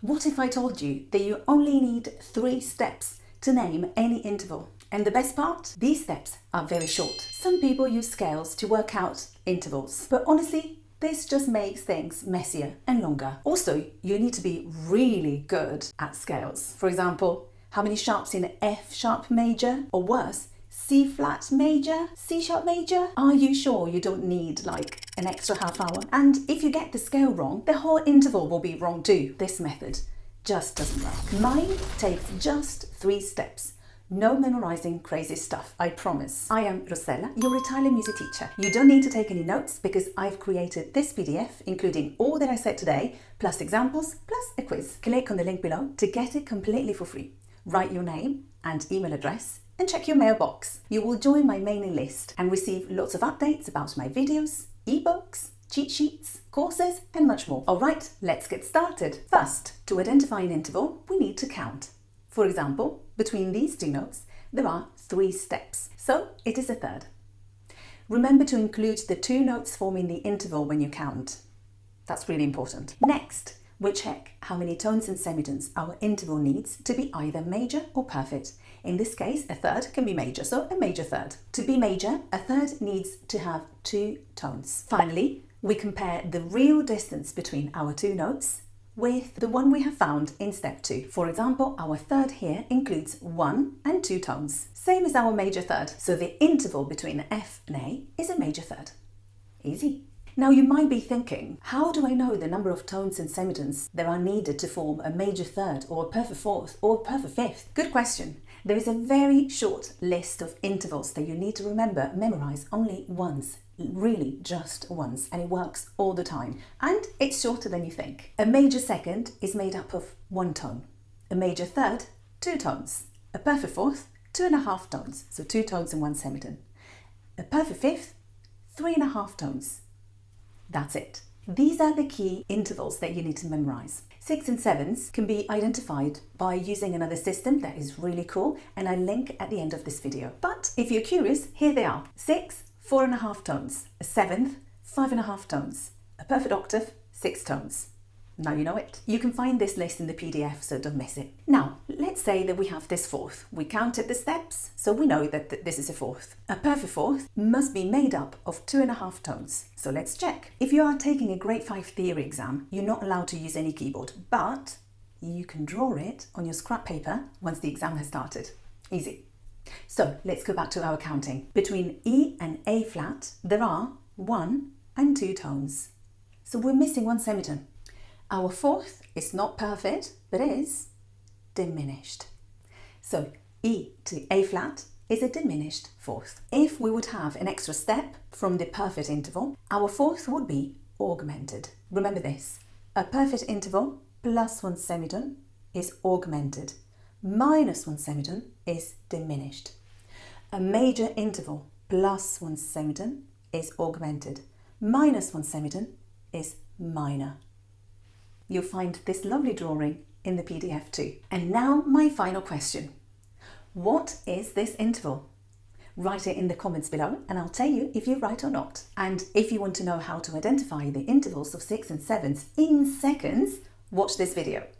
What if I told you that you only need 3 steps to name any interval? And the best part? These steps are very short. Some people use scales to work out intervals, but honestly, this just makes things messier and longer. Also, you need to be really good at scales. For example, how many sharps in F sharp major, or worse, C flat major, C sharp major? Are you sure you don't need like an extra half hour? And if you get the scale wrong, the whole interval will be wrong too. This method just doesn't work. Mine takes just 3 steps. No memorizing crazy stuff, I promise. I am Rosella, your Italian music teacher. You don't need to take any notes because I've created this PDF, including all that I said today, plus examples, plus a quiz. Click on the link below to get it completely for free. Write your name and email address and check your mailbox. You will join my mailing list and receive lots of updates about my videos, ebooks, cheat sheets, courses, and much more. All right, let's get started. First, to identify an interval, we need to count. For example, between these 2 notes, there are 3 steps, so it is a third. Remember to include the 2 notes forming the interval when you count. That's really important. Next, we check how many tones and semitones our interval needs to be either major or perfect. In this case, a third can be major, so a major third. To be major, a third needs to have 2 tones. Finally, we compare the real distance between our 2 notes with the one we have found in step 2. For example, our third here includes 1 and 2 tones, same as our major third. So the interval between F and A is a major third. Easy. Now you might be thinking, how do I know the number of tones and semitones that are needed to form a major third or a perfect fourth or a perfect fifth? Good question. There is a very short list of intervals that you need to memorize only once, really just once, and it works all the time. And it's shorter than you think. A major second is made up of 1 tone. A major third, 2 tones. A perfect fourth, 2.5 tones, so 2 tones and 1 semitone. A perfect fifth, 3.5 tones. That's it. These are the key intervals that you need to memorize. 6 and 7s can be identified by using another system that is really cool, and I link at the end of this video. But if you're curious, here they are. 6, 4.5 tones. A 7th, 5.5 tones. A perfect octave, 6 tones. Now you know it. You can find this list in the PDF, so don't miss it. Now, let's say that we have this fourth. We counted the steps, so we know that this is a fourth. A perfect fourth must be made up of 2.5 tones. So let's check. If you are taking a grade 5 theory exam, you're not allowed to use any keyboard, but you can draw it on your scrap paper once the exam has started. Easy. So let's go back to our counting. Between E and A flat, there are 1 and 2 tones. So we're missing 1 semitone. Our fourth is not perfect, but is diminished. So E to A flat is a diminished fourth. If we would have an extra step from the perfect interval, our fourth would be augmented. Remember this, a perfect interval plus 1 semitone is augmented, minus 1 semitone is diminished. A major interval plus 1 semitone is augmented, minus 1 semitone is minor. You'll find this lovely drawing in the PDF too. And now my final question. What is this interval? Write it in the comments below and I'll tell you if you're right or not. And if you want to know how to identify the intervals of 6 and 7s in seconds, watch this video.